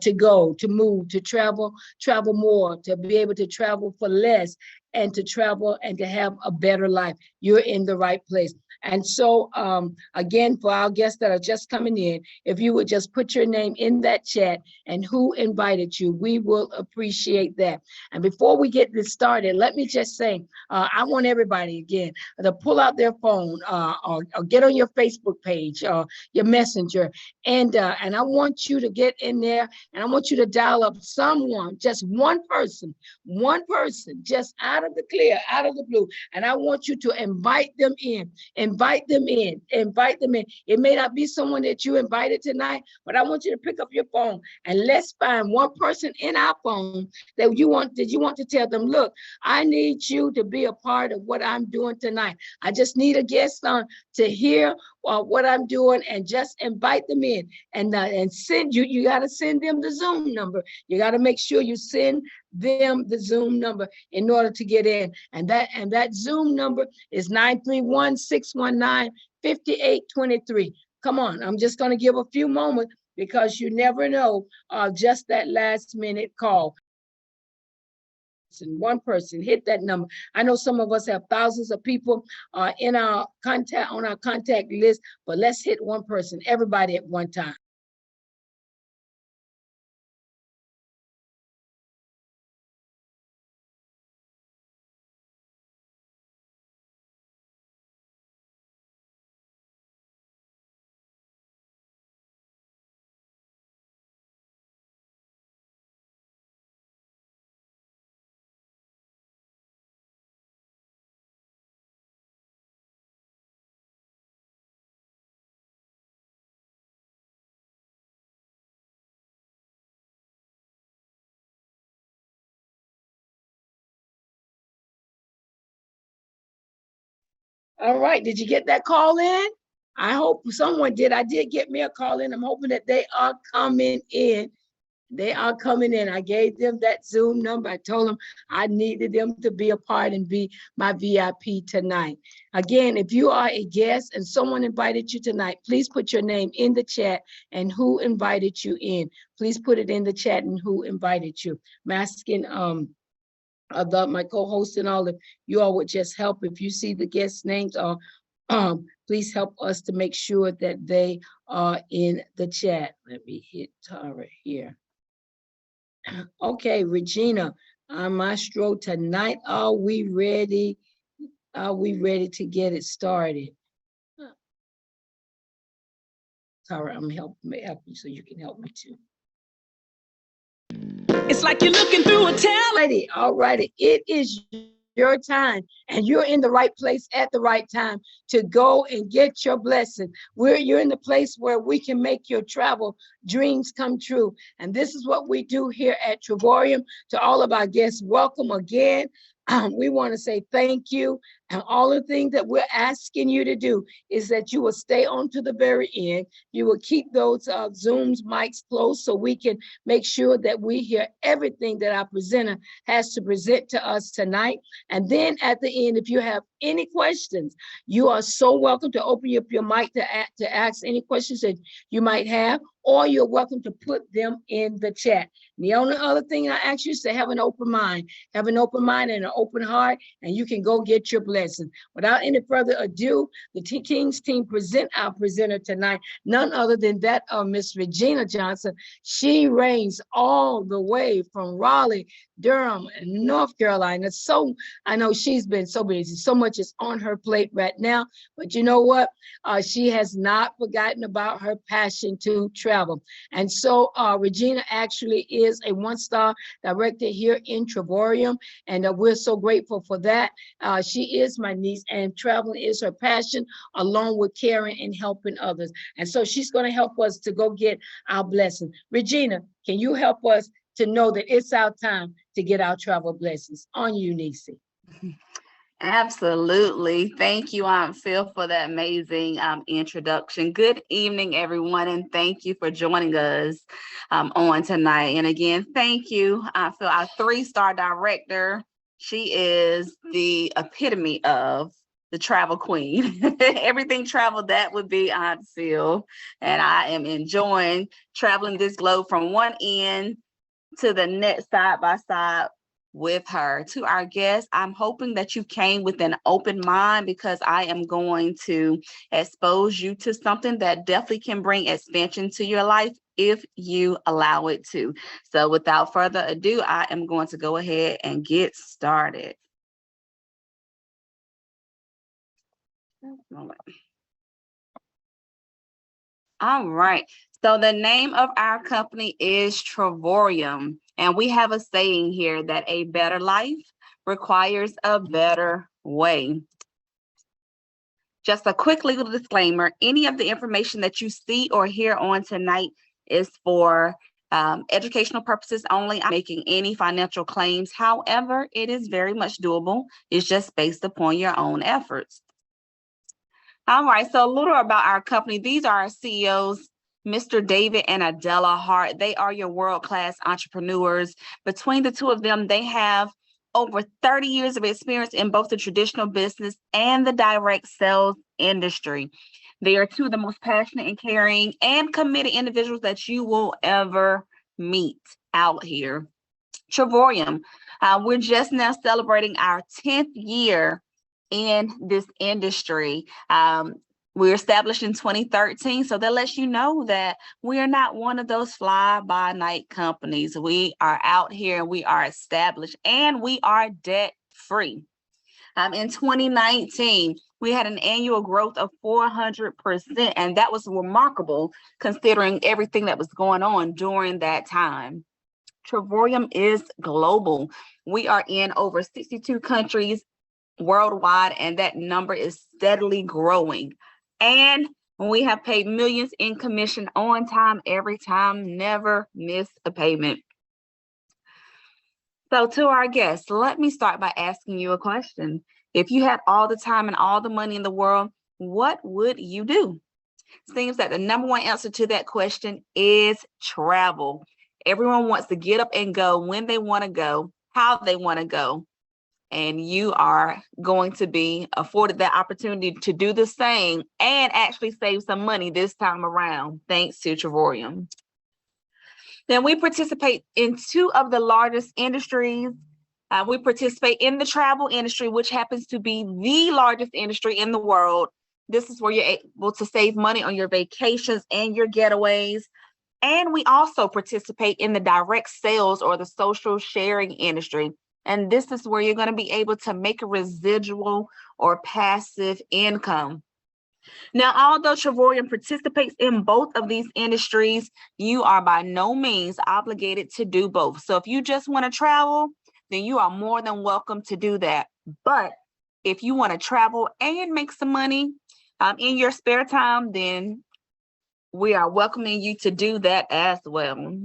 to go, to move, to travel more, to be able to travel for less, and to travel and to have a better life. You're in the right place. And so, again, for our guests that are just coming in, if you would just put your name in that chat and who invited you, we will appreciate that. And before we get this started, let me just say, I want everybody again to pull out their phone or get on your Facebook page or your messenger. And I want you to get in there and I want you to dial up someone, just one person, just out of the clear, out of the blue. And I want you to invite them in. Invite them in. It may not be someone that you invited tonight, but I want you to pick up your phone and let's find one person in our phone that you want to tell them, look, I need you to be a part of what I'm doing tonight. I just need a guest on to hear what I'm doing, and just invite them in and send you got to send them the Zoom number. You got to make sure you send them the Zoom number in order to get in. And that Zoom number is 931-619-5823. Come on, I'm just going to give a few moments because you never know just that last minute call. One person hit that number. I know some of us have thousands of people on our contact list, but let's hit one person, everybody at one time. All right, did you get that call in? I hope someone did. I did get me a call in. I'm hoping that they are coming in. They are coming in. I gave them that Zoom number. I told them I needed them to be a part and be my VIP tonight. Again, if you are a guest and someone invited you tonight, please put your name in the chat and who invited you in. Please put it in the chat and who invited you. I'm asking my co-host and all of you all would just help if you see the guest names, or please help us to make sure that they are in the chat. Let me hit Tara here. Okay, Regina, Maestro, tonight, are we ready? Are we ready to get it started? Tara, I'm helping you so you can help me too. It's like you're looking through a tele. All righty. It is your time, and you're in the right place at the right time to go and get your blessing. You're in the place where we can make your travel dreams come true. And this is what we do here at Travorium. To all of our guests, welcome again. We want to say thank you. And all the things that we're asking you to do is that you will stay on to the very end. You will keep those Zooms mics closed so we can make sure that we hear everything that our presenter has to present to us tonight. And then at the end, if you have any questions, you are so welcome to open up your mic to ask any questions that you might have, or you're welcome to put them in the chat. And the only other thing I ask you is to have an open mind. Have an open mind and an open heart, and you can go get your blessing. Without any further ado, the King's team present our presenter tonight, none other than that of Miss Regina Johnson. She reigns all the way from Raleigh, Durham, and North Carolina. So I know she's been so busy. So much is on her plate right now, but you know what? She has not forgotten about her passion to travel. And so Regina actually is a one-star director here in Travorium, and we're so grateful for that. She is my niece, and traveling is her passion, along with caring and helping others. And so she's going to help us to go get our blessing. Regina, can you help us to know that it's our time to get our travel blessings? On you, Nisi. Absolutely. Thank you, Aunt Phil, for that amazing introduction. Good evening, everyone, and thank you for joining us on tonight. And again, thank you, Aunt Phil, our 3-star director. She is the epitome of the travel queen. Everything travel, that would be Aunt Sil. And I am enjoying traveling this globe from one end to the next, side by side with her. To our guests, I'm hoping that you came with an open mind, because I am going to expose you to something that definitely can bring expansion to your life if you allow it to. So without further ado, I am going to go ahead and get started. All right. So the name of our company is Travorium, and we have a saying here that a better life requires a better way. Just a quick legal disclaimer: any of the information that you see or hear on tonight is for educational purposes only. I'm making any financial claims. However, it is very much doable. It's just based upon your own efforts. All right, so a little about our company. These are our CEOs, Mr. David and Adela Hart. They are your world-class entrepreneurs. Between the two of them, they have over 30 years of experience in both the traditional business and the direct sales industry. They are two of the most passionate and caring and committed individuals that you will ever meet out here. Travorium, we're just now celebrating our 10th year in this industry. We were established in 2013, so that lets you know that we are not one of those fly-by-night companies. We are out here, we are established, and we are debt-free. In 2019, we had an annual growth of 400%, and that was remarkable considering everything that was going on during that time. Travorium is global. We are in over 62 countries worldwide, and that number is steadily growing. And we have paid millions in commission on time, every time, never miss a payment. So to our guests, let me start by asking you a question. If you had all the time and all the money in the world, what would you do? Seems that the number one answer to that question is travel. Everyone wants to get up and go when they want to go, how they want to go. And you are going to be afforded that opportunity to do the same and actually save some money this time around, thanks to Travorium. Then we participate in two of the largest industries. We participate in the travel industry, which happens to be the largest industry in the world. This is where you're able to save money on your vacations and your getaways. And we also participate in the direct sales or the social sharing industry. And this is where you're going to be able to make a residual or passive income. Now, although Travorium participates in both of these industries, you are by no means obligated to do both. So if you just want to travel, then you are more than welcome to do that. But if you want to travel and make some money in your spare time, then we are welcoming you to do that as well.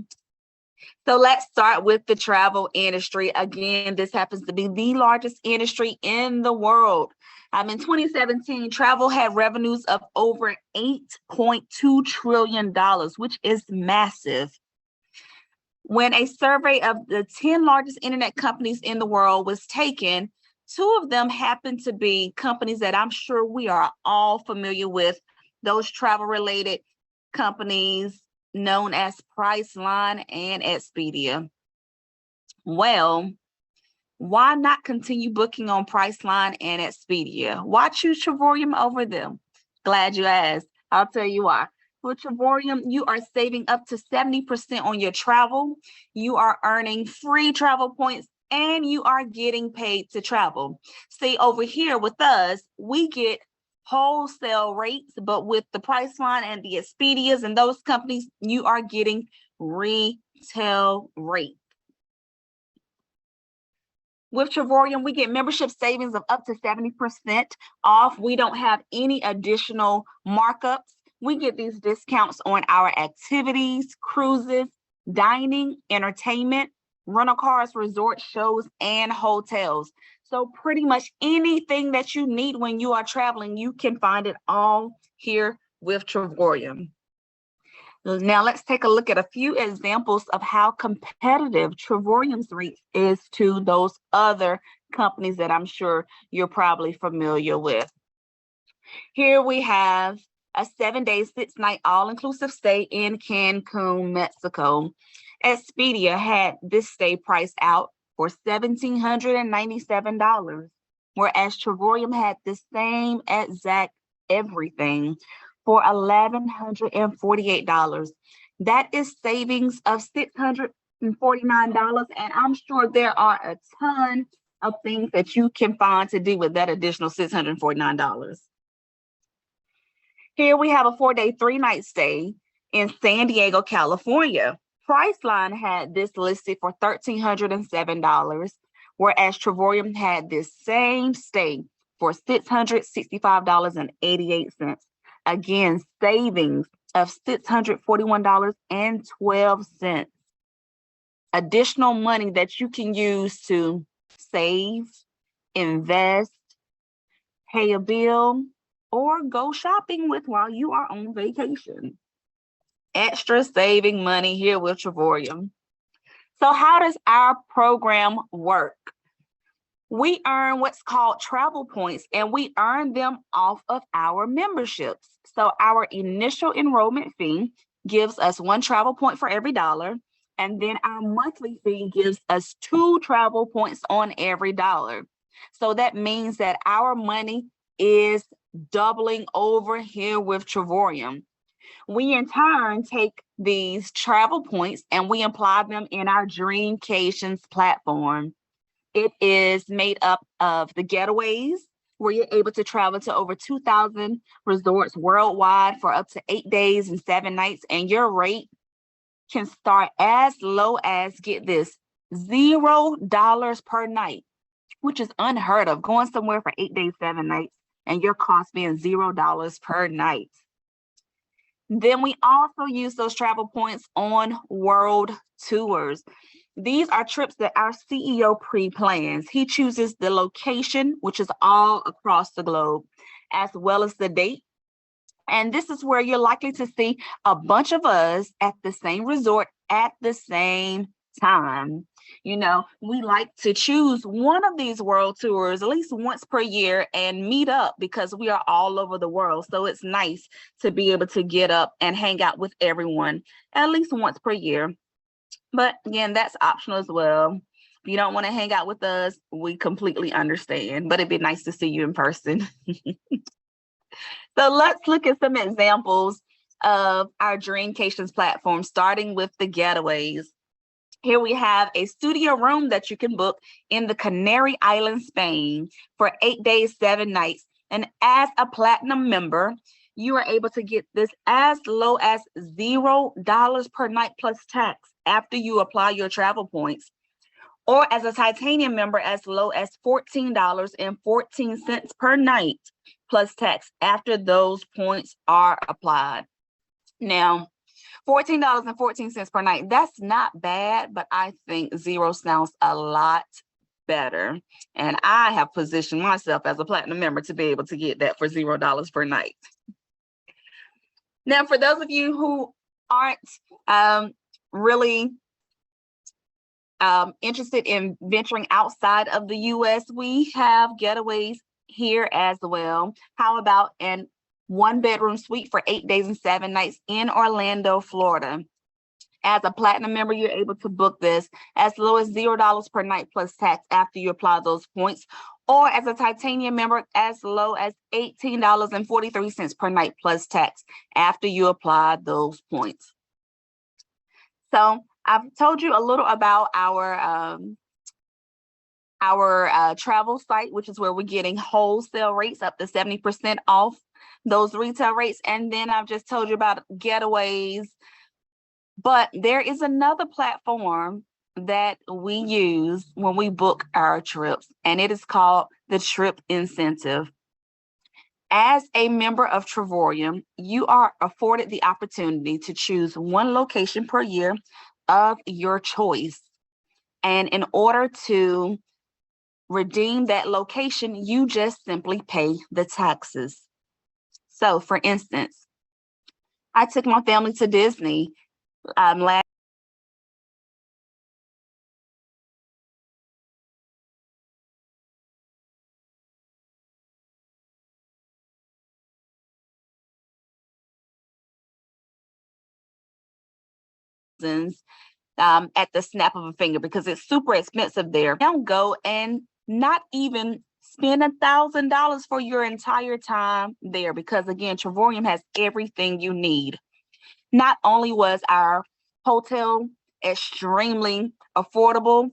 So let's start with the travel industry. Again, this happens to be the largest industry in the world. In 2017, travel had revenues of over $8.2 trillion, which is massive. When a survey of the 10 largest internet companies in the world was taken, two of them happened to be companies that I'm sure we are all familiar with, those travel-related companies known as Priceline and Expedia. Well, why not continue booking on Priceline and Expedia? Why choose Travorium over them? Glad you asked. I'll tell you why. With Travorium, you are saving up to 70% on your travel. You are earning free travel points, and you are getting paid to travel. See, over here with us, we get wholesale rates, but with the Priceline and the Expedias and those companies, you are getting retail rates. With Travorium, we get membership savings of up to 70% off. We don't have any additional markups. We get these discounts on our activities, cruises, dining, entertainment, rental cars, resort shows, and hotels. So pretty much anything that you need when you are traveling, you can find it all here with Travorium. Now let's take a look at a few examples of how competitive Travorium's rate is to those other companies that I'm sure you're probably familiar with. Here we have a 7-day, 6-night all-inclusive stay in Cancun, Mexico. Expedia had this stay priced out for $1,797, whereas Travorium had the same exact everything for $1,148. That is savings of $649, and I'm sure there are a ton of things that you can find to do with that additional $649. Here we have a 4-day, 3-night stay in San Diego, California. Priceline had this listed for $1,307, whereas Travorium had this same stay for $665.88. Again, savings of $641.12. Additional money that you can use to save, invest, pay a bill, or go shopping with while you are on vacation. Extra saving money here with Travorium. So how does our program work? We earn what's called travel points, and we earn them off of our memberships. So our initial enrollment fee gives us 1 travel point for every $1, and then our monthly fee gives us 2 travel points on every $1. So that means that our money is doubling over here with Travorium. We in turn take these travel points and we apply them in our Dreamcations platform. It is made up of the getaways, where you're able to travel to over 2,000 resorts worldwide for up to 8 days and 7 nights, and your rate can start as low as, get this, $0 per night, which is unheard of, going somewhere for 8 days, 7 nights, and your cost being $0 per night. Then we also use those travel points on world tours. These are trips that our CEO pre-plans. He chooses the location, which is all across the globe, as well as the date. And this is where you're likely to see a bunch of us at the same resort at the same time. You know, we like to choose one of these world tours at least once per year and meet up because we are all over the world. So it's nice to be able to get up and hang out with everyone at least once per year. But again, that's optional as well. If you don't want to hang out with us, we completely understand, but it'd be nice to see you in person. So let's look at some examples of our Dreamcations platform, starting with the getaways. Here we have a studio room that you can book in the Canary Islands, Spain for 8 days, 7 nights. And as a platinum member, you are able to get this as low as $0 per night plus tax after you apply your travel points. Or as a titanium member, as low as $14.14 per night plus tax after those points are applied. Now, $14.14 per night, that's not bad, but I think 0 sounds a lot better. And I have positioned myself as a platinum member to be able to get that for $0 per night. Now, for those of you who aren't really interested in venturing outside of the US, we have getaways here as well. How about an 1-bedroom suite for 8 days and 7 nights in Orlando, Florida? As a platinum member, you're able to book this as low as $0 per night plus tax after you apply those points. Or as a titanium member, as low as $18.43 per night plus tax after you apply those points. So I've told you a little about our travel site, which is where we're getting wholesale rates up to 70% off those retail rates. And then I've just told you about getaways. But there is another platform that we use when we book our trips, and it is called the Trip Incentive. As a member of Travorium, you are afforded the opportunity to choose 1 location per year of your choice. And in order to redeem that location, you just simply pay the taxes. So for instance, I took my family to Disney last thousands at the snap of a finger because it's super expensive there. Don't go and not even spend $1,000 for your entire time there because, again, Trevorium has everything you need. Not only was our hotel extremely affordable,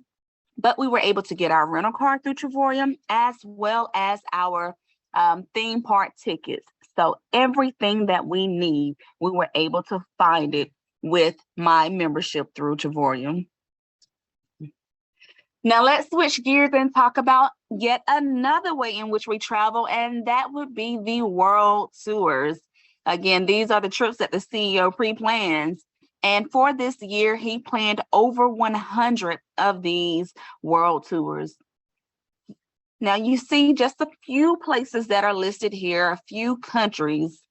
but we were able to get our rental car through Trevorium as well as our theme park tickets. So everything that we need, we were able to find it with my membership through Trevorium. Now let's switch gears and talk about yet another way in which we travel, and that would be the world tours. Again, these are the trips that the CEO pre-plans. And for this year, he planned over 100 of these world tours. Now you see just a few places that are listed here, a few countries.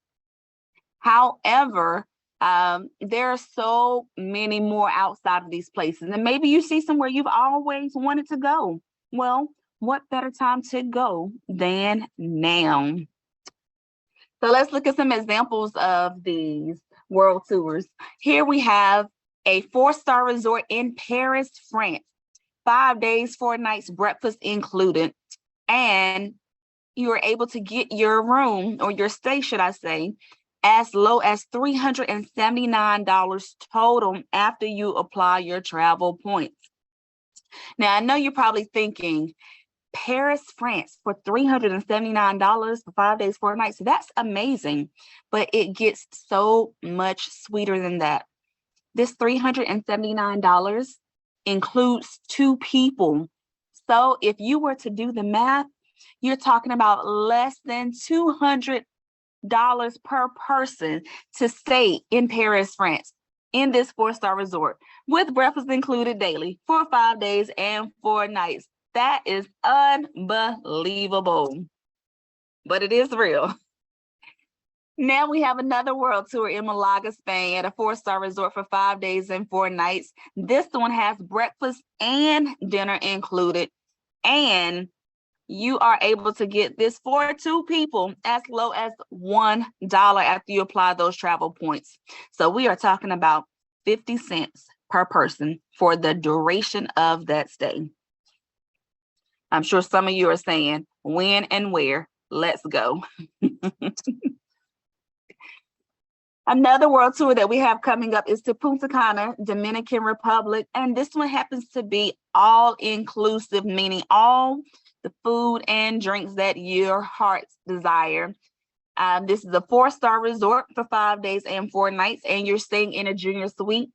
However, there are so many more outside of these places. And maybe you see somewhere you've always wanted to go. Well, what better time to go than now? So let's look at some examples of these world tours. Here we have a 4-star resort in Paris, France, 5 days, 4 nights, breakfast included. And you are able to get your room, or your stay, should I say, as low as $379 total after you apply your travel points. Now, I know you're probably thinking, Paris, France for $379 for 5 days, 4 nights. That's amazing, but it gets so much sweeter than that. This $379 includes 2 people. So if you were to do the math, you're talking about less than $200 per person to stay in Paris, France, in this 4-star resort with breakfast included daily for 5 days and 4 nights. That is unbelievable, but it is real. Now we have another world tour in Malaga, Spain, at a 4-star resort for 5 days and 4 nights. This one has breakfast and dinner included, and you are able to get this for 2 people as low as $1 after you apply those travel points. So we are talking about 50 cents per person for the duration of that stay. I'm sure some of you are saying, when and where? Let's go. Another world tour that we have coming up is to Punta Cana, Dominican Republic. And this one happens to be all inclusive, meaning all the food and drinks that your hearts desire. This is a 4-star resort for 5 days and 4 nights, and you're staying in a junior suite.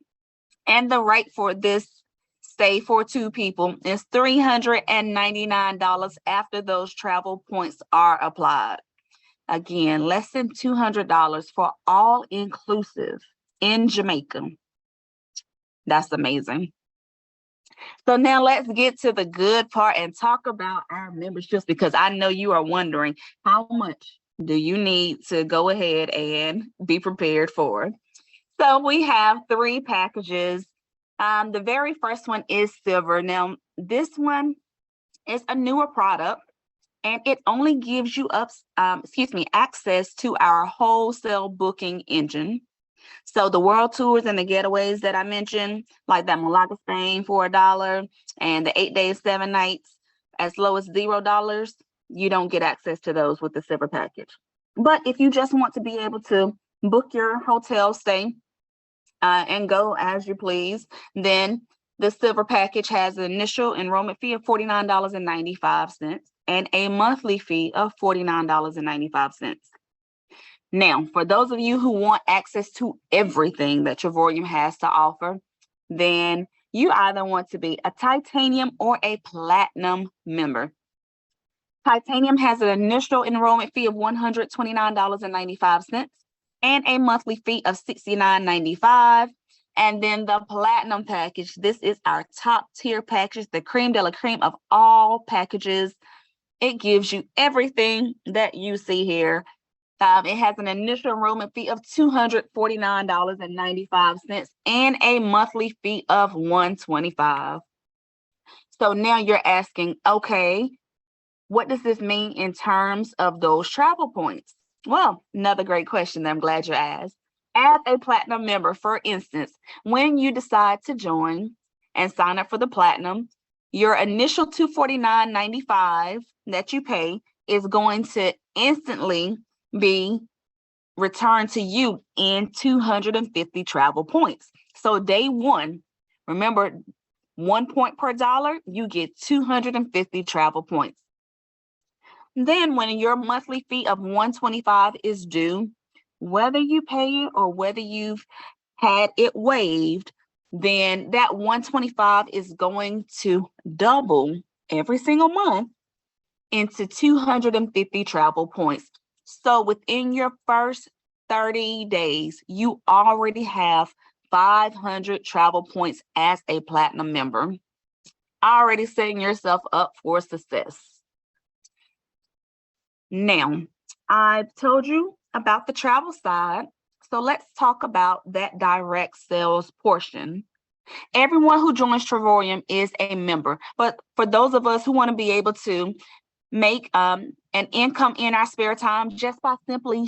And the rate for this stay for 2 people is $399 after those travel points are applied. Again, less than $200 for all inclusive in Jamaica. That's amazing. So now let's get to the good part and talk about our memberships, because I know you are wondering, how much do you need to go ahead and be prepared for? So we have 3 packages. The very first one is Silver. Now, this one is a newer product, and it only gives you access to our wholesale booking engine. So the world tours and the getaways that I mentioned, like that Malaga, Spain for $1, and the 8 days, 7 nights as low as $0, you don't get access to those with the Silver package. But if you just want to be able to book your hotel stay and go as you please, then the Silver package has an initial enrollment fee of $49.95 and a monthly fee of $49.95. Now, for those of you who want access to everything that Trevorium has to offer, then you either want to be a Titanium or a Platinum member. Titanium has an initial enrollment fee of $129.95 and a monthly fee of $69.95. And then the Platinum package, this is our top tier package, the cream de la cream of all packages. It gives you everything that you see here. It has an initial enrollment fee of $249.95 and a monthly fee of $125. So now you're asking, okay, what does this mean in terms of those travel points? Well, another great question that I'm glad you asked. As a platinum member, for instance, when you decide to join and sign up for the platinum, your initial $249.95 that you pay is going to instantly be returned to you in 250 travel points. So day one, remember, 1 point per dollar, you get 250 travel points. Then when your monthly fee of $125 is due, whether you pay it or whether you've had it waived, then that 125 is going to double every single month into 250 travel points. So within your first 30 days, you already have 500 travel points as a platinum member, already setting yourself up for success. Now, I've told you about the travel side, so let's talk about that direct sales portion. Everyone who joins Travorium is a member, but for those of us who want to be able to make an income in our spare time just by simply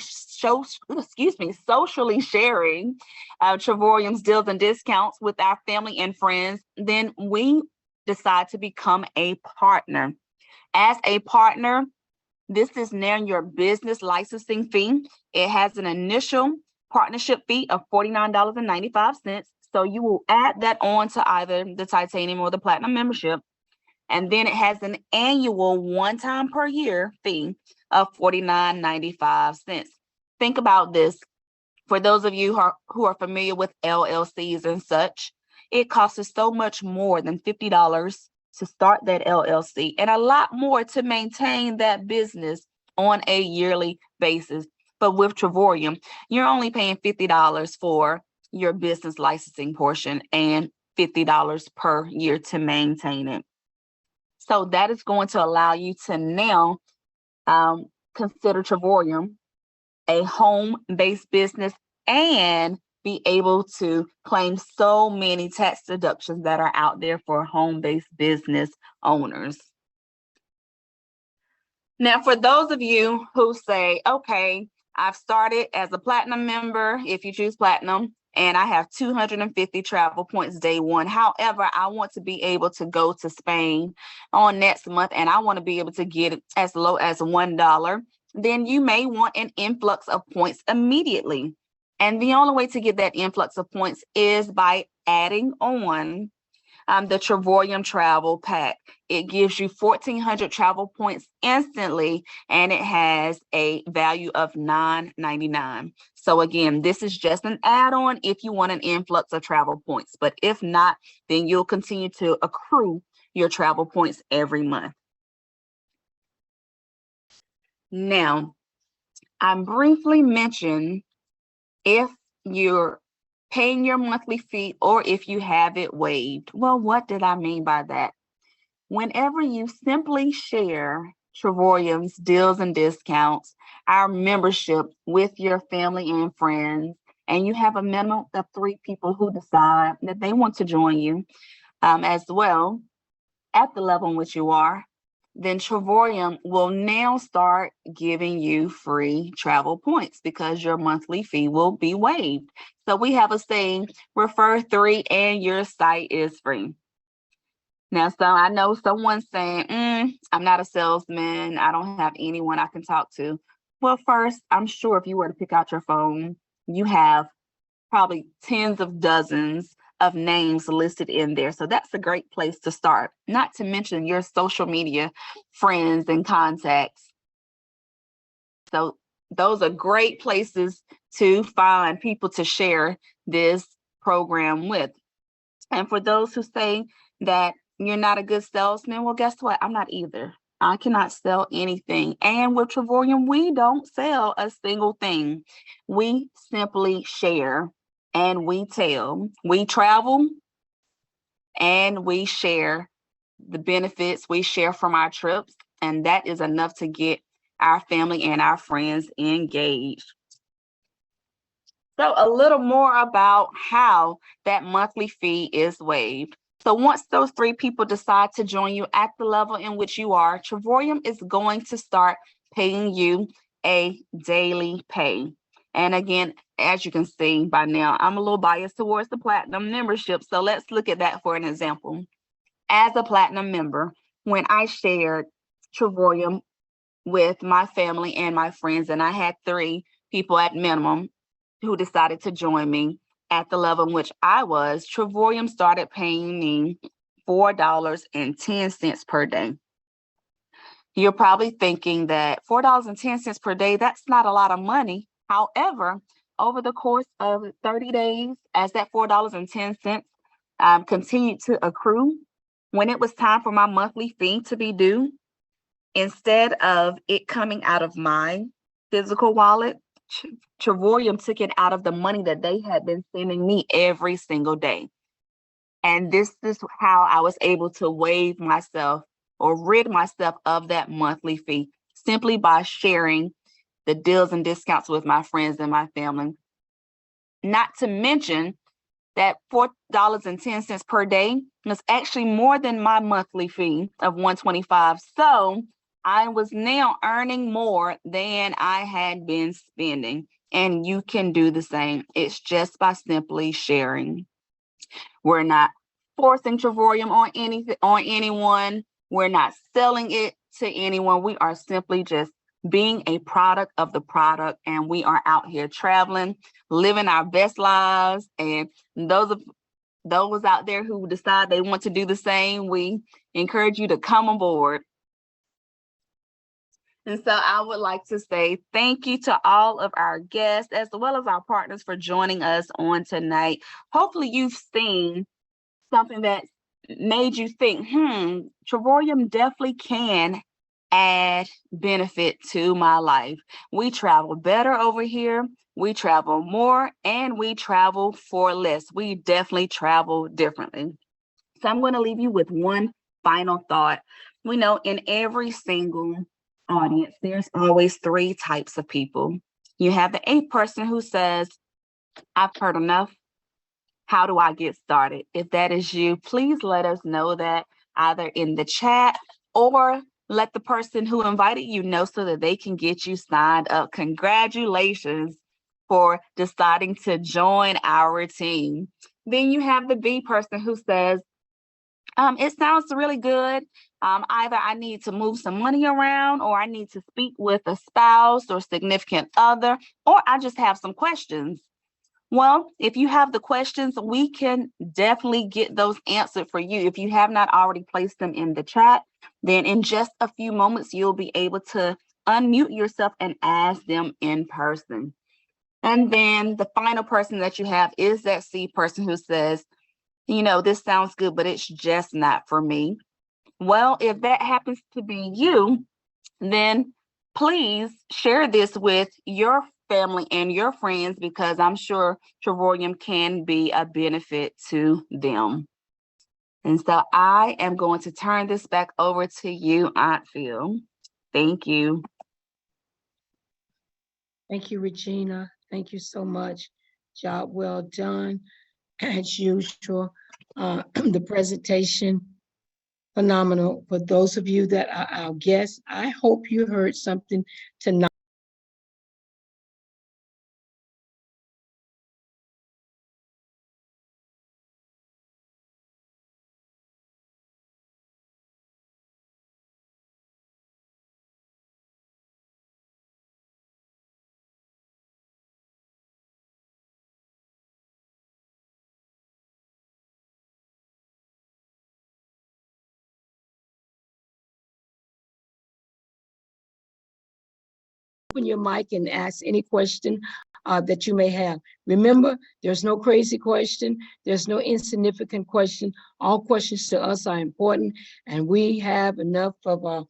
socially sharing Travorium's deals and discounts with our family and friends, then we decide to become a partner. As a partner, this is now your business licensing fee. It has an initial partnership fee of $49.95. So you will add that on to either the titanium or the platinum membership. And then it has an annual one-time per year fee of $49.95. Think about this. For those of you who are familiar with LLCs and such, it costs us so much more than $50 to start that LLC and a lot more to maintain that business on a yearly basis. But with Travorium, you're only paying $50 for your business licensing portion and $50 per year to maintain it. So that is going to allow you to now consider Travorium a home-based business and be able to claim so many tax deductions that are out there for home-based business owners. Now, for those of you who say, okay, I've started as a platinum member, if you choose platinum, and I have 250 travel points day one. However, I want to be able to go to Spain on next month, and I want to be able to get it as low as $1. Then you may want an influx of points immediately. And the only way to get that influx of points is by adding on the Travorium Travel Pack. It gives you 1,400 travel points instantly, and it has a value of $9.99. So again, this is just an add-on if you want an influx of travel points. But if not, then you'll continue to accrue your travel points every month. Now, I briefly mentioned if you're paying your monthly fee or if you have it waived. Well, what did I mean by that? Whenever you simply share Travorium's deals and discounts, our membership with your family and friends, and you have a minimum of 3 people who decide that they want to join you as well at the level in which you are, then Travorium will now start giving you free travel points because your monthly fee will be waived. So we have a saying, refer 3 and your site is free. Now, so I know someone's saying, I'm not a salesman. I don't have anyone I can talk to. Well, first, I'm sure if you were to pick out your phone, you have probably tens of dozens of names listed in there. So that's a great place to start, not to mention your social media friends and contacts. So those are great places to find people to share this program with. And for those who say that you're not a good salesman, well, guess what? I'm not either. I cannot sell anything. And with Travorium, we don't sell a single thing. We simply share and we tell. We travel and we share the benefits we share from our trips. And that is enough to get our family and our friends engaged. So a little more about how that monthly fee is waived. So once those 3 people decide to join you at the level in which you are, Travorium is going to start paying you a daily pay. And again, as you can see by now, I'm a little biased towards the platinum membership. So let's look at that for an example. As a platinum member, when I shared Trevorium with my family and my friends, and I had 3 people at minimum who decided to join me at the level in which I was, Trevorium started paying me $4.10 per day. You're probably thinking that $4.10 per day, that's not a lot of money. However, over the course of 30 days, as that $4.10 continued to accrue, when it was time for my monthly fee to be due, instead of it coming out of my physical wallet, Trevorium took it out of the money that they had been sending me every single day. And this is how I was able to waive myself or rid myself of that monthly fee, simply by sharing the deals and discounts with my friends and my family. Not to mention that $4.10 per day was actually more than my monthly fee of $125. So I was now earning more than I had been spending. And you can do the same. It's just by simply sharing. We're not forcing Trevorium on anyone. We're not selling it to anyone. We are simply just being a product of the product, and we are out here traveling, living our best lives. And those out there who decide they want to do the same, we encourage you to come on board. And so I would like to say thank you to all of our guests as well as our partners for joining us on tonight. Hopefully you've seen something that made you think, Trevorium definitely can add benefit to my life. We travel better over here. We travel more, and we travel for less. We definitely travel differently. So I'm going to leave you with one final thought. We know in every single audience, there's always 3 types of people. You have the A person who says, I've heard enough. How do I get started? If that is you, please let us know that either in the chat or let the person who invited you know so that they can get you signed up. Congratulations for deciding to join our team. Then you have the B person who says, it sounds really good. Either I need to move some money around, or I need to speak with a spouse or significant other, or I just have some questions. Well, if you have the questions, we can definitely get those answered for you. If you have not already placed them in the chat, then in just a few moments, you'll be able to unmute yourself and ask them in person. And then the final person that you have is that C person who says, this sounds good, but it's just not for me. Well, if that happens to be you, then please share this with your family and your friends, because I'm sure Trevorium can be a benefit to them. And so I am going to turn this back over to you, Aunt Phil. Thank you. Thank you, Regina. Thank you so much. Job well done. As usual, the presentation, phenomenal. For those of you that are our guests, I hope you heard something tonight. Open your mic and ask any question that you may have. Remember, there's no crazy question. There's no insignificant question. All questions to us are important, and we have enough of our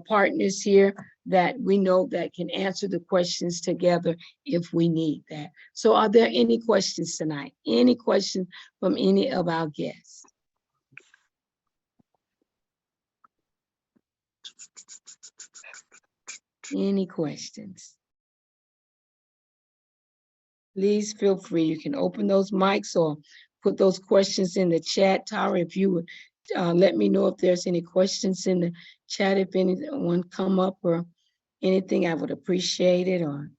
partners here that we know that can answer the questions together if we need that. So are there any questions tonight? Any questions from any of our guests? Any questions? Please feel free. You can open those mics or put those questions in the chat. Tara, if you would let me know if there's any questions in the chat, if anyone come up or anything, I would appreciate it. Or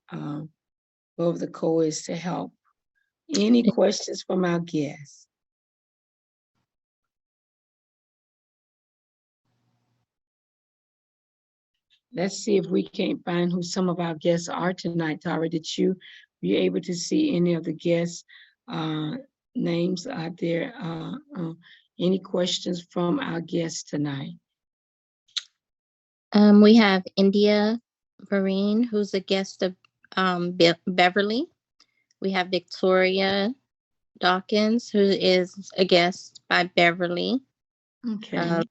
whoever the co is to help. Any questions from our guests? Let's see if we can't find who some of our guests are tonight. Tara, did you be able to see any of the guests' names out there? Any questions from our guests tonight? We have India Vereen, who's a guest of Beverly. We have Victoria Dawkins, who is a guest by Beverly. Okay.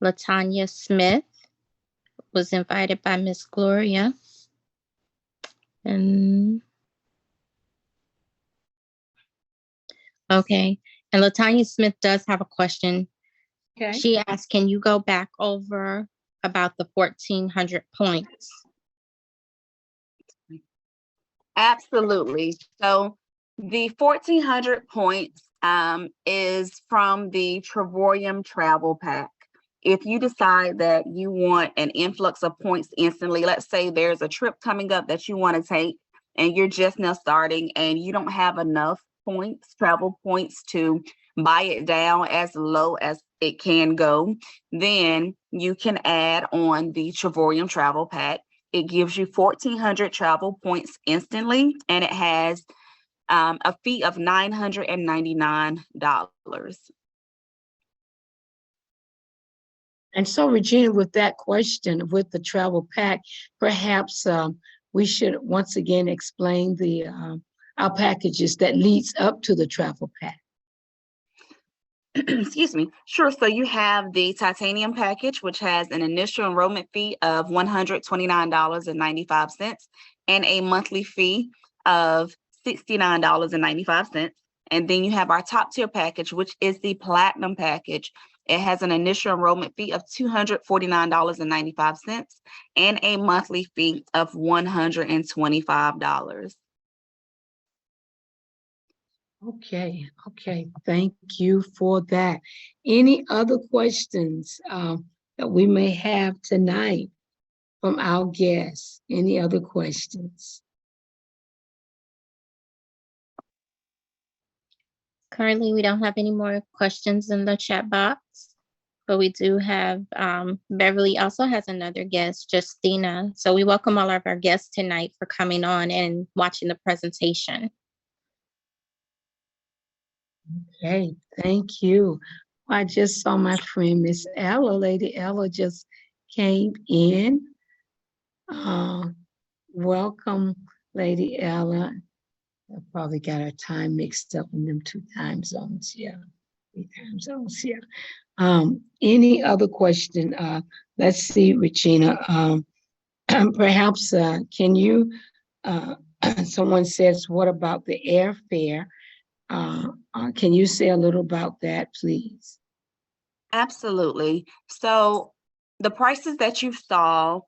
Latanya Smith was invited by Miss Gloria. And okay. And Latanya Smith does have a question. Okay. She asked, can you go back over about the 1,400 points? Absolutely. So the 1,400 points is from the Travorium travel pack. If you decide that you want an influx of points instantly, let's say there's a trip coming up that you want to take and you're just now starting and you don't have enough points, travel points to buy it down as low as it can go, then you can add on the Travorium travel pack. It gives you 1,400 travel points instantly, and it has a fee of $999. And so, Regina, with that question, with the travel pack, perhaps we should once again explain the our packages that leads up to the travel pack. Excuse me. Sure. So you have the titanium package, which has an initial enrollment fee of $129.95 and a monthly fee of $69.95. And then you have our top tier package, which is the platinum package. It has an initial enrollment fee of $249.95 and a monthly fee of $125. Okay, thank you for that. Any other questions that we may have tonight from our guests? Any other questions? Currently, we don't have any more questions in the chat box, but we do have, Beverly also has another guest, Justina. So we welcome all of our guests tonight for coming on and watching the presentation. Okay, thank you. I just saw my friend Miss Ella. Lady Ella just came in. Welcome, Lady Ella. I probably got our time mixed up in them two time zones. Yeah, 3 time zones. Yeah. Any other question? Let's see, Regina. Perhaps can you? Someone says, "What about the airfare?" Can you say a little about that, please? Absolutely. So the prices that you saw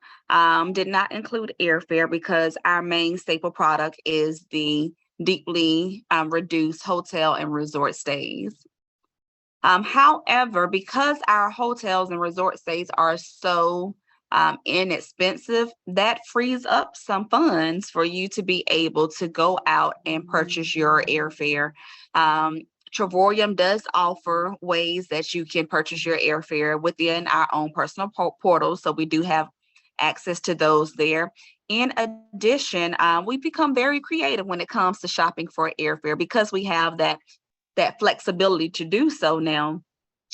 did not include airfare because our main staple product is the deeply reduced hotel and resort stays. However, because our hotels and resort stays are so inexpensive, that frees up some funds for you to be able to go out and purchase your airfare. Travorium does offer ways that you can purchase your airfare within our own personal portal. So we do have access to those there. In addition, we become very creative when it comes to shopping for airfare because we have that flexibility to do so now.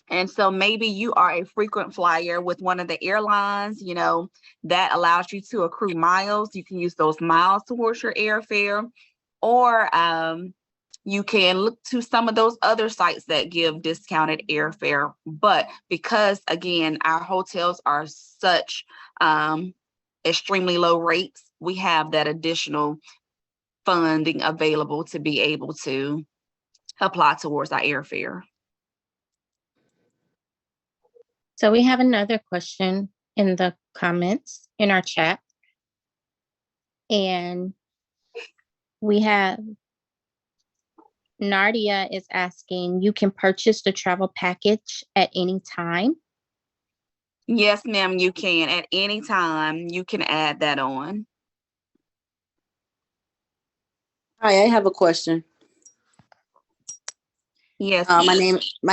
And so maybe you are a frequent flyer with one of the airlines, that allows you to accrue miles. You can use those miles towards your airfare, or you can look to some of those other sites that give discounted airfare. But because, again, our hotels are such extremely low rates, we have that additional funding available to be able to apply towards our airfare. So we have another question in the comments in our chat. And we have Nardia is asking, you can purchase the travel package at any time? Yes, ma'am, you can. At any time, you can add that on. Hi, I have a question. Yes. My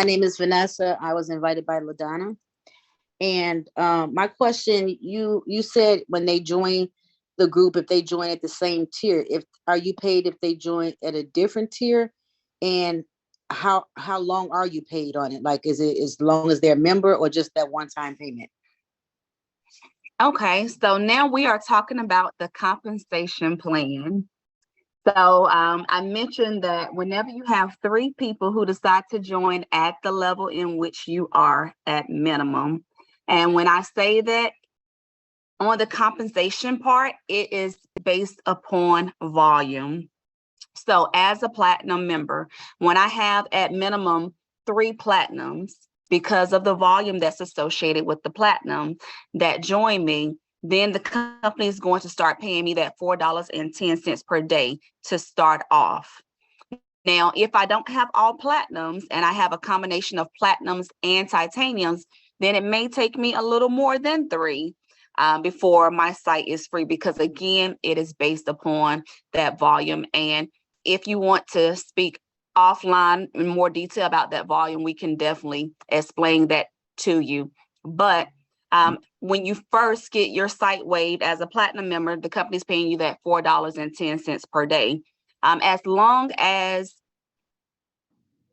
name is Vanessa. I was invited by LaDonna. And my question, you said when they join the group, if they join at the same tier, if are you paid if they join at a different tier? And how long are you paid on it? Like, is it as long as they're a member or just that one-time payment? Okay, so now we are talking about the compensation plan. So I mentioned that whenever you have 3 people who decide to join at the level in which you are at minimum, and when I say that on the compensation part, it is based upon volume. So as a platinum member, when I have at minimum 3 platinums, because of the volume that's associated with the platinum that join me, then the company is going to start paying me that $4.10 per day to start off. Now, if I don't have all platinums and I have a combination of platinums and titaniums, then it may take me a little more than 3 before my site is free, because again, it is based upon that volume. And if you want to speak offline in more detail about that volume, we can definitely explain that to you. But when you first get your site waived as a platinum member, the company's paying you that $4.10 per day. As long as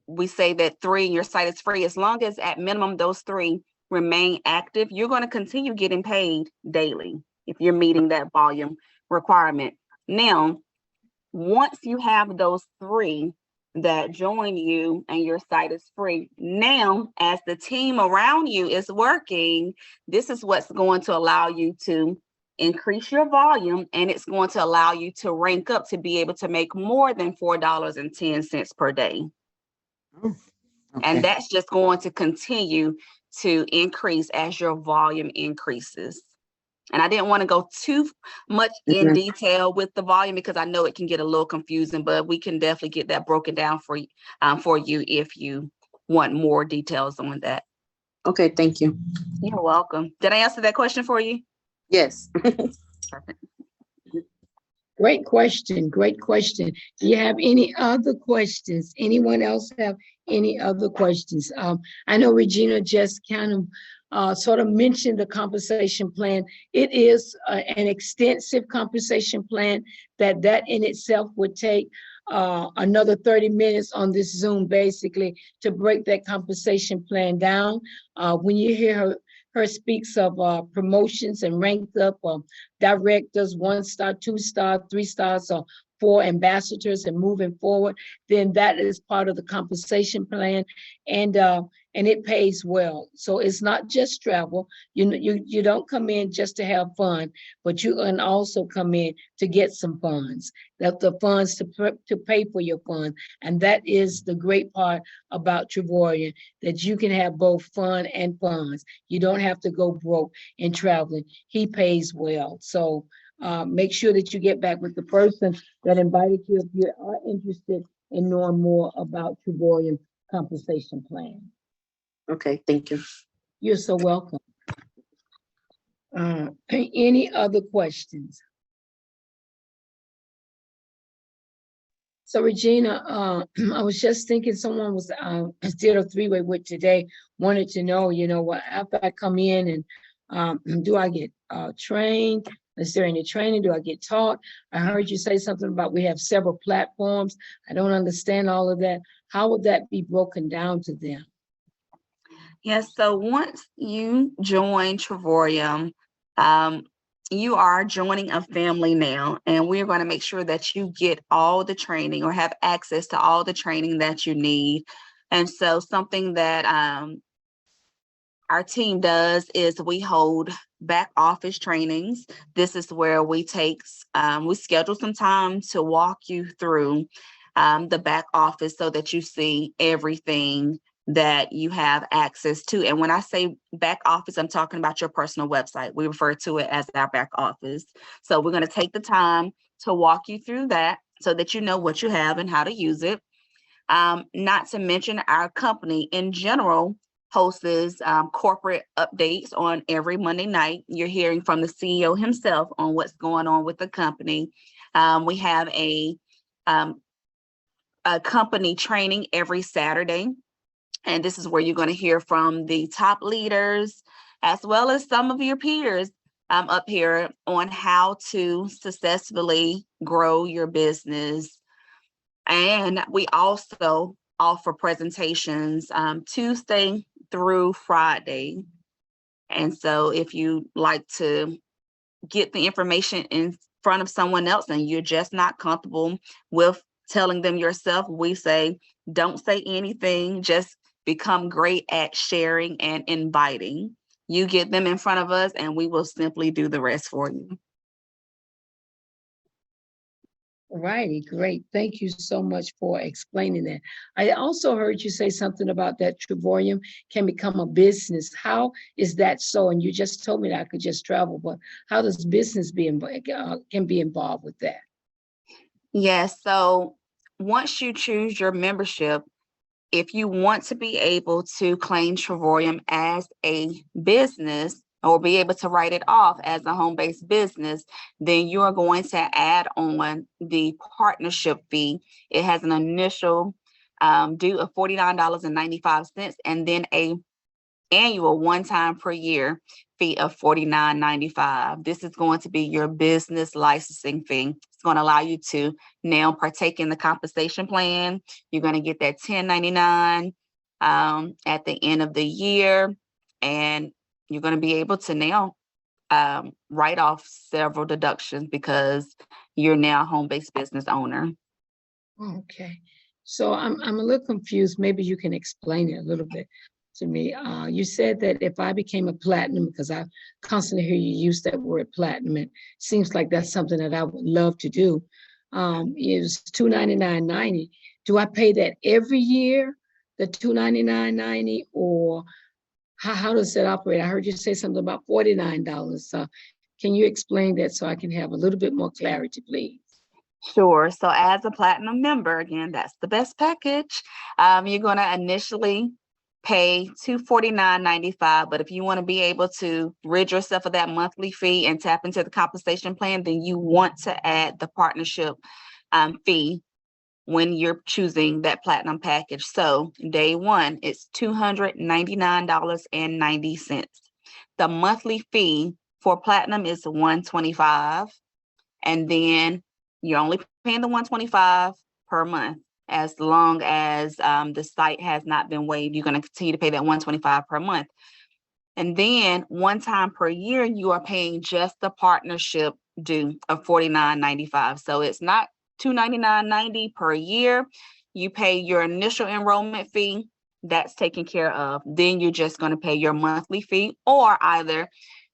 we say that 3 and your site is free, as long as at minimum those 3 remain active, you're going to continue getting paid daily if you're meeting that volume requirement. Now, once you have those 3 that join you and your site is free, now as the team around you is working, this is what's going to allow you to increase your volume, and it's going to allow you to rank up to be able to make more than $4.10 per day. Okay. And that's just going to continue to increase as your volume increases. And I didn't want to go too much in detail with the volume because I know it can get a little confusing, but we can definitely get that broken down for you if you want more details on that. Okay, thank you. You're welcome. Did I answer that question for you? Yes. Perfect. Great question. Great question. Do you have any other questions? Anyone else have any other questions? I know Regina just kind of sort of mentioned the compensation plan. It is an extensive compensation plan that in itself would take another 30 minutes on this Zoom, basically, to break that compensation plan down. When you hear her speaks of promotions and ranked up directors, 1-star, 2-star, 3 stars, or 4 ambassadors and moving forward, then that is part of the compensation plan, and it pays well. So it's not just travel. You don't come in just to have fun, but you can also come in to get some funds. That the funds to pay for your fun, and that is the great part about Trevorian, that you can have both fun and funds. You don't have to go broke in traveling. He pays well. So make sure that you get back with the person that invited you if you are interested in knowing more about Trevorian compensation plan. Okay, thank you. You're so welcome. Any other questions? So Regina, I was just thinking someone was did a 3-way with today, wanted to know, what after I come in and do I get trained? Is there any training? Do I get taught? I heard you say something about we have several platforms. I don't understand all of that. How would that be broken down to them? Yes, so once you join Trevorium, you are joining a family now, and we're going to make sure that you get all the training or have access to all the training that you need. And so something that our team does is we hold back office trainings. This is where we schedule some time to walk you through the back office so that you see everything that you have access to. And when I say back office, I'm talking about your personal website. We refer to it as our back office. So we're going to take the time to walk you through that so that you know what you have and how to use it. Not to mention our company in general hosts corporate updates on every Monday night. You're hearing from the CEO himself on what's going on with the company. We have a a company training every Saturday. And this is where you're going to hear from the top leaders, as well as some of your peers up here on how to successfully grow your business. And we also offer presentations Tuesday through Friday. And so if you like to get the information in front of someone else and you're just not comfortable with telling them yourself, we say, don't say anything, just become great at sharing and inviting. You get them in front of us and we will simply do the rest for you. Righty, great. Thank you so much for explaining that. I also heard you say something about that Trevorium can become a business. How is that so? And you just told me that I could just travel, but how does business can be involved with that? Yes, so once you choose your membership, if you want to be able to claim Trevorium as a business or be able to write it off as a home-based business, then you are going to add on the partnership fee. It has an initial due of $49.95 and then a annual one-time per year fee of $49.95. This is going to be your business licensing fee. It's going to allow you to now partake in the compensation plan. You're going to get that 1099 at the end of the year, and you're going to be able to now write off several deductions because you're now a home-based business owner. Okay, so I'm a little confused. Maybe you can explain it a little bit to me. You said that if I became a platinum, because I constantly hear you use that word platinum, it seems like that's something that I would love to do. It was $299.90. Do I pay that every year, the $299.90, or how does that operate? I heard you say something about $49. Can you explain that so I can have a little bit more clarity, please? Sure. So as a platinum member, again, that's the best package. You're going to initially pay $249.95, but if you want to be able to rid yourself of that monthly fee and tap into the compensation plan, then you want to add the partnership fee when you're choosing that platinum package. So day one, it's $299.90. The monthly fee for platinum is $125, and then you're only paying the $125 per month. As long as the site has not been waived, you're going to continue to pay that $125 per month. And then one time per year, you are paying just the partnership due of $49.95. So it's not $299.90 per year. You pay your initial enrollment fee, that's taken care of. Then you're just going to pay your monthly fee, or either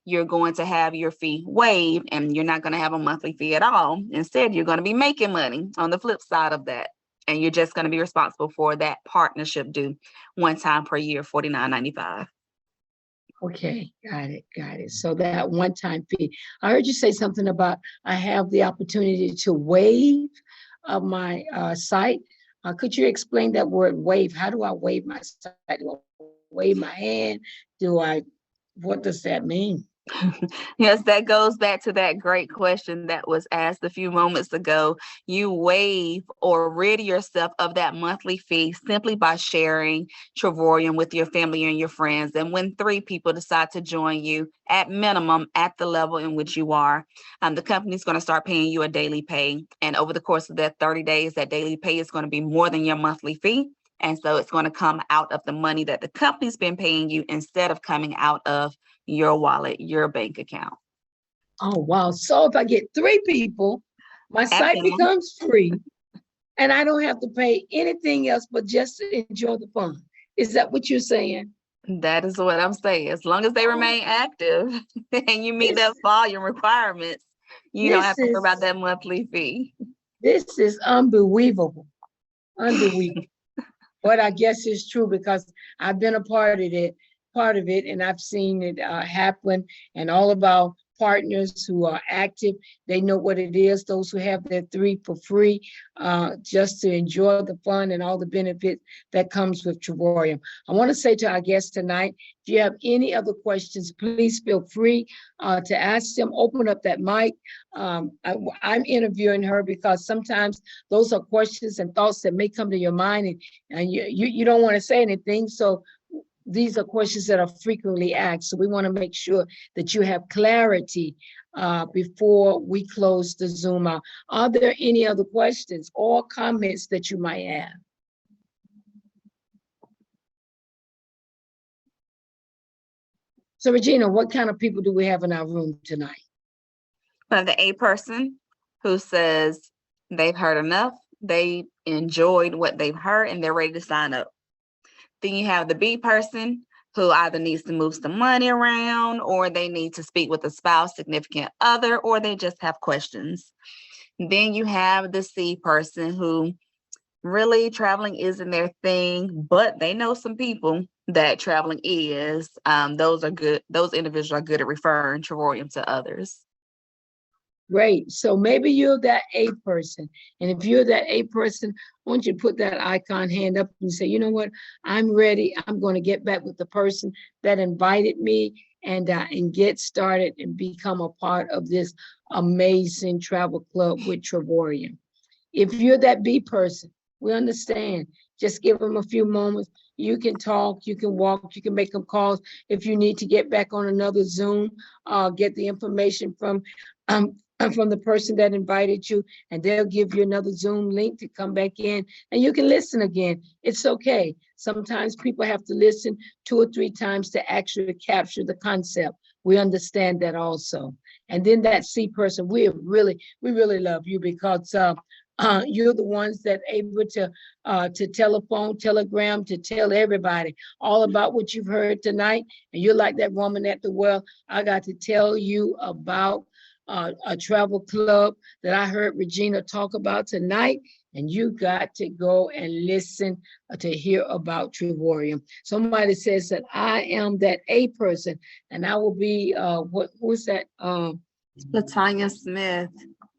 you're going to have your fee waived and you're not going to have a monthly fee at all. Instead, you're going to be making money on the flip side of that. And you're just going to be responsible for that partnership due one time per year, $49.95. Okay, got it. So that one-time fee. I heard you say something about I have the opportunity to waive my site. Could you explain that word waive? How do I waive my site? Do I wave my hand? What does that mean? Yes, that goes back to that great question that was asked a few moments ago. You waive or rid yourself of that monthly fee simply by sharing Trevorium with your family and your friends. And when 3 people decide to join you, at minimum, at the level in which you are, the company's going to start paying you a daily pay. And over the course of that 30 days, that daily pay is going to be more than your monthly fee. And so it's going to come out of the money that the company's been paying you instead of coming out of your wallet, your bank account. Oh, wow. So if I get 3 people, my site becomes free and I don't have to pay anything else but just to enjoy the fun. Is that what you're saying? That is what I'm saying. As long as they remain active and you meet those volume requirements, you don't have to worry about that monthly fee. This is unbelievable. Unbelievable. But I guess it's true because I've been a part of it, and I've seen it happen, and all of our partners who are active. They know what it is. Those who have their 3 for free, just to enjoy the fun and all the benefits that comes with Trevorium. I want to say to our guests tonight, if you have any other questions, please feel free to ask them. Open up that mic. I'm interviewing her because sometimes those are questions and thoughts that may come to your mind, and you don't want to say anything. So these are questions that are frequently asked. So we want to make sure that you have clarity before we close the Zoom out. Are there any other questions or comments that you might have? So Regina, what kind of people do we have in our room tonight? But the A person who says they've heard enough, they enjoyed what they've heard, and they're ready to sign up. Then you have the B person who either needs to move some money around, or they need to speak with a spouse, significant other, or they just have questions. Then you have the C person who really traveling isn't their thing, but they know some people that traveling is. Those are good. Those individuals are good at referring Trevorium to others. Great. So maybe you're that A person. And if you're that A person, I want you to put that icon hand up and say, you know what, I'm ready. I'm going to get back with the person that invited me and get started and become a part of this amazing travel club with Trevorium. If you're that B person, we understand. Just give them a few moments. You can talk, you can walk, you can make them calls. If you need to get back on another Zoom, get the information from the person that invited you, and they'll give you another Zoom link to come back in, and you can listen again. It's okay. Sometimes people have to listen 2 or 3 times to actually capture the concept. We understand that also. And then that C person, we really love you because you're the ones that are able to telephone, telegram, to tell everybody all about what you've heard tonight. And you're like that woman at the well. I got to tell you about a travel club that I heard Regina talk about tonight, and you got to go and listen to hear about Trevorium. Somebody says that I am that A person, and I will be who's that? Latanya Smith.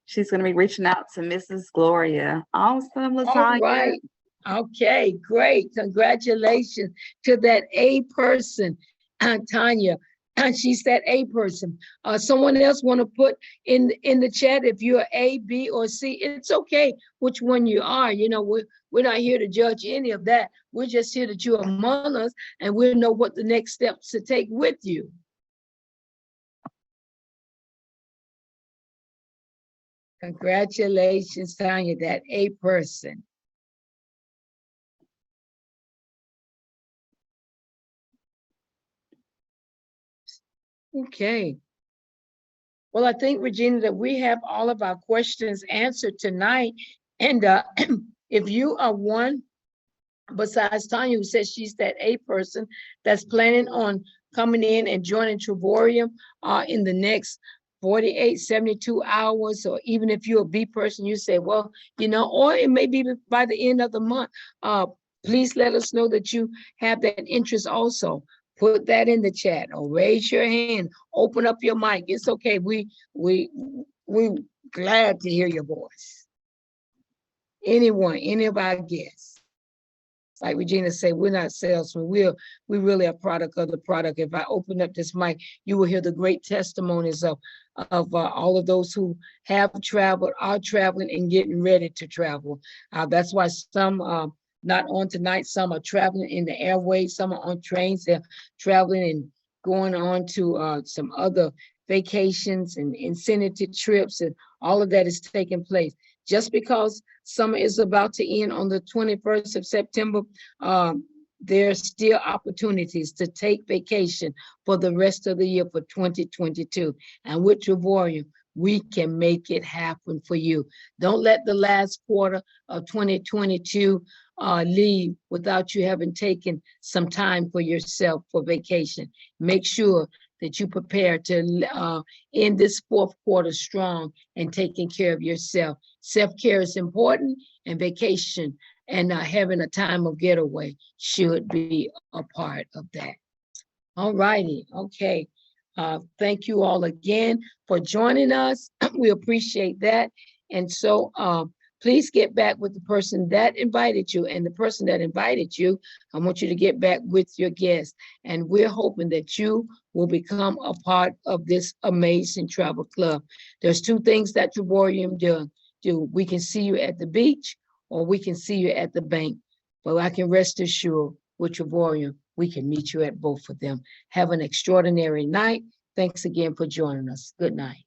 She's going to be reaching out to Mrs. Gloria. Awesome, Latanya. All right. Okay, great. Congratulations to that A person, Tanya. She's that A person. Someone else want to put in the chat if you're A, B, or C. It's okay which one you are. You know, we're not here to judge any of that. We're just here that you're among us, and we'll know what the next steps to take with you. Congratulations, Tanya, that A person. Okay. Well, I think, Regina, that we have all of our questions answered tonight. And if you are one, besides Tanya, who says she's that A person that's planning on coming in and joining Trevorium in the next 48, 72 hours, or even if you're a B person, you say, well, you know, or it may be by the end of the month, please let us know that you have that interest also. Put that in the chat or raise your hand, open up your mic. It's okay. We glad to hear your voice. Anyone, any of our guests. Like Regina said, we're not salesmen. We really a product of the product. If I open up this mic, you will hear the great testimonies of all of those who have traveled, are traveling, and getting ready to travel. That's why some not on tonight, some are traveling in the airways, some are on trains, they're traveling and going on to some other vacations and incentive trips, and all of that is taking place. Just because summer is about to end on the 21st of September, there's still opportunities to take vacation for the rest of the year for 2022. And with Trevorium, we can make it happen for you. Don't let the last quarter of 2022 leave without you having taken some time for yourself for vacation. Make sure that you prepare to end this 4th quarter strong and taking care of yourself. Self-care is important, and vacation and having a time of getaway should be a part of that. All righty. Okay. Thank you all again for joining us. We appreciate that. And so please get back with the person that invited you, and the person that invited you, I want you to get back with your guest. And we're hoping that you will become a part of this amazing travel club. There's two things that the warrior do. We can see you at the beach, or we can see you at the bank. But I can rest assured with your warrior, we can meet you at both of them. Have an extraordinary night. Thanks again for joining us. Good night.